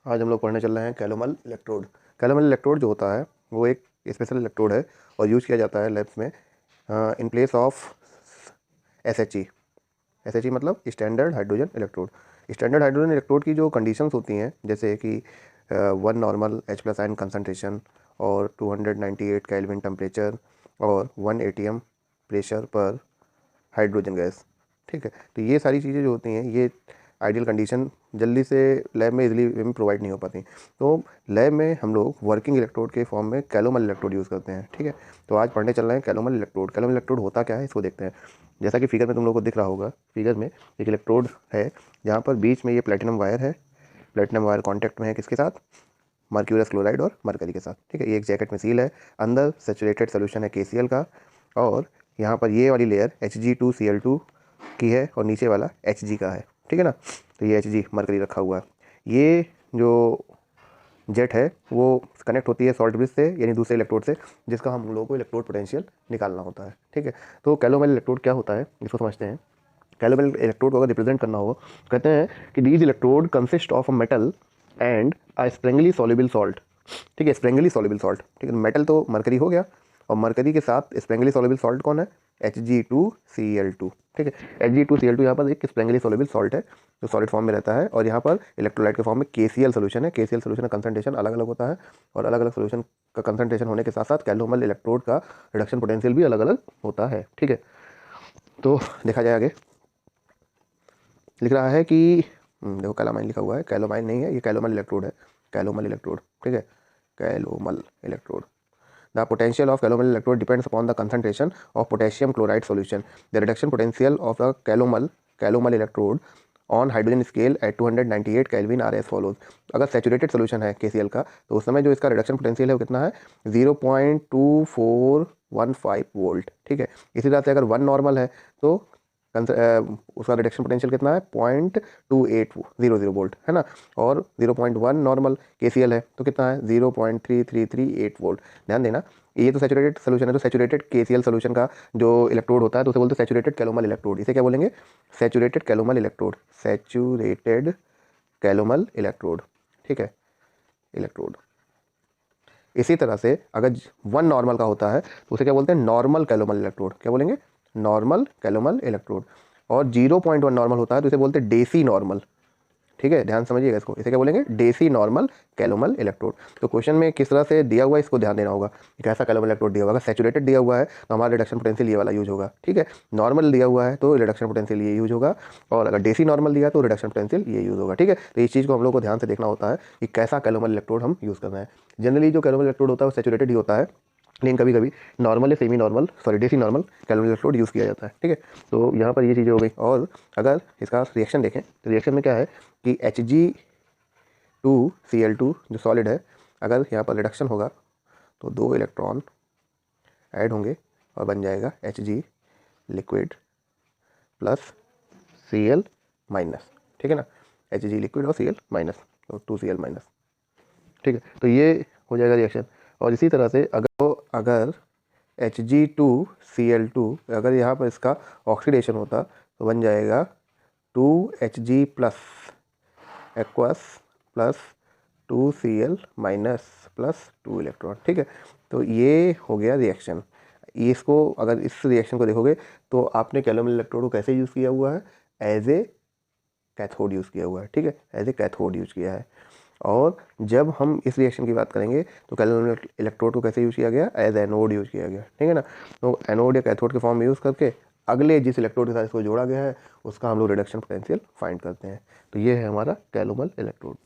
आज हम लोग पढ़ने चल रहे हैं कैलोमल इलेक्ट्रोड। कैलोमल इलेक्ट्रोड जो होता है वो एक स्पेशल इलेक्ट्रोड है और यूज़ किया जाता है लैब्स में in place of SHE। SHE मतलब standard hydrogen electrode. Standard hydrogen electrode की जो कंडीशंस होती हैं जैसे कि 1 नॉर्मल H+ आयन कंसनट्रेशन और 298 केल्विन टेम्परेचर और 1 ATM प्रेशर पर हाइड्रोजन गैस। ठीक है, तो ये सारी चीज़ें जो होती हैं ये आइडियल कंडीशन जल्दी से लैब में इजीली प्रोवाइड नहीं हो पाती। तो लैब में हम लोग वर्किंग इलेक्ट्रोड के फॉर्म में कैलोमल इलेक्ट्रोड यूज़ करते हैं। ठीक है, तो आज पढ़ने चल रहे हैं कैलोमल इलेक्ट्रोड। कैलोमल इलेक्ट्रोड होता क्या है इसको देखते हैं। जैसा कि फिगर में तुम लोग को दिख रहा होगा, फिगर में एक इलेक्ट्रोड है जहाँ पर बीच में ये प्लेटिनम वायर है। प्लेटिनम वायर कॉन्टैक्ट में है किसके साथ? मर्क्यूरियस क्लोराइड और मरकरी के साथ। ठीक है, ये एक जैकेट में सील है, अंदर सेचुरेटेड सोल्यूशन है KCl का, और यहाँ पर ये वाली लेयर Hg2Cl2 की है और नीचे वाला Hg का है। ठीक है ना, तो ये Hg मरकरी रखा हुआ है। ये जो जेट है वो कनेक्ट होती है सॉल्ट ब्रिज से, यानी दूसरे इलेक्ट्रोड से, जिसका हम लोगों को इलेक्ट्रोड पोटेंशियल निकालना होता है। ठीक है, तो कैलोमल इलेक्ट्रोड क्या होता है इसको समझते हैं। कैलोमल इलेक्ट्रोड को अगर रिप्रेजेंट करना हो, कहते हैं कि these electrode consist of a metal and a sparingly soluble salt. ठीक है, स्प्रेंगली सॉल्युबल सॉल्ट। ठीक है, मेटल तो मरकरी हो गया और मरकरी के साथ स्प्रेंगली सॉल्युबल सॉल्ट कौन है? Hg2Cl2। ठीक है, Hg2Cl2 यहाँ पर एक स्प्रेंगली सॉल्युबल सॉल्ट है जो सॉलिड फॉर्म में रहता है, और यहाँ पर इलेक्ट्रोलाइट के फॉर्म में KCl सोल्यूशन है। KCl सोल्यूशन का कंसंट्रेशन अलग अलग होता है, और अलग अलग सोल्यूशन का कंसंट्रेशन होने के साथ साथ कैलोमल इलेक्ट्रोड का रिडक्शन पोटेंशियल भी अलग अलग होता है। ठीक है, तो देखा जाए आगे, लिख रहा है कि देखो कैलोमाइन लिखा हुआ है, कैलोमाइन नहीं है, ये कैलोमल इलेक्ट्रोड है। कैलोमल इलेक्ट्रोड, ठीक है, calomel electrode. The potential of calomel electrode depends upon the concentration of potassium chloride solution. The reduction potential of the calomel electrode on hydrogen scale at 298 Kelvin are as follows. अगर saturated solution है KCl का तो उस समय जो इसका reduction potential है वो कितना है? 0.2415 वोल्ट। ठीक है, इसी तरह से अगर 1 नॉर्मल है तो उसका रिडक्शन पोटेंशियल कितना है? 0.2800 वोल्ट, है ना। और 0.1 नॉर्मल KCl है तो कितना है? 0.3338 वोल्ट। ध्यान देना, ये तो सैचुरेटेड सोल्यूशन है, तो सैचुरेटेड KCl सोल्यूशन का जो इलेक्ट्रोड होता है तो उसे बोलते हैं सैचुरेटेड कैलोमल इलेक्ट्रोड। इसे क्या बोलेंगे? Saturated calomel electrode. Saturated calomel electrode, ठीक है, इलेक्ट्रोड। इसी तरह से अगर 1 नॉर्मल का होता है तो उसे क्या बोलते हैं? Normal calomel electrode. क्या बोलेंगे? Normal calomel electrode. और 0.1 नॉर्मल होता है तो इसे बोलते हैं डेसी नॉर्मल। ठीक है, ध्यान समझिएगा इसको, इसे क्या बोलेंगे? Deci normal calomel electrode. तो क्वेश्चन में किस तरह से दिया हुआ है इसको ध्यान देना होगा। एक ऐसा कैलोमल इलेक्ट्रोड दिया हुआ है, अगर सैचुरेटेड दिया हुआ है तो हमारा रिडक्शन पोटेंशियल ये वाला यूज होगा। ठीक है, नॉर्मल दिया हुआ है तो रिडक्शन पोटेंशियल ये यूज होगा, और अगर डेसी नॉर्मल दिया है तो रिडक्शन पोटेंशियल ये यूज होगा। ठीक है, तो इस चीज़ को हम लोग को ध्यान से देखना होता है कि कैसा कैलोमल इलेक्ट्रोड हम यूज़ कर रहे हैं। जनरली जो कैलोमल इलेक्ट्रोड होता है वो सैचुरेटेड ही होता है, लेकिन कभी कभी नॉर्मल या semi normal, sorry deci normal calomel electrode use किया जाता है। ठीक है, तो यहाँ पर ये चीज़ें हो गई। और अगर इसका रिएक्शन देखें तो रिएक्शन में क्या है कि Hg2Cl2 जो सॉलिड है, अगर यहाँ पर रिडक्शन होगा तो 2 इलेक्ट्रॉन ऐड होंगे और बन जाएगा Hg liquid plus Cl minus. ठीक है ना, Hg लिक्विड और Cl माइनस, तो 2Cl माइनस। ठीक है, तो ये हो जाएगा रिएक्शन। और इसी तरह से अगर Hg2Cl2 अगर यहाँ पर इसका ऑक्सीडेशन होता तो बन जाएगा 2Hg plus aqueous plus 2Cl minus plus 2 electron. ठीक है, तो ये हो गया रिएक्शन। इसको अगर इस रिएक्शन को देखोगे तो आपने कैलोमल इलेक्ट्रोड को कैसे यूज़ किया हुआ है? एज ए कैथोड यूज़ किया हुआ है। ठीक है, एज ए कैथोड यूज़ किया है। और जब हम इस रिएक्शन की बात करेंगे तो कैलोमल इलेक्ट्रोड को कैसे यूज़ किया गया? एज एनोड यूज़ किया गया। ठीक है ना, तो एनोड या कैथोड के फॉर्म में यूज़ करके अगले जिस इलेक्ट्रोड के साथ इसको जोड़ा गया है उसका हम लोग रिडक्शन पोटेंशियल फाइंड करते हैं। तो ये है हमारा कैलोमल इलेक्ट्रोड।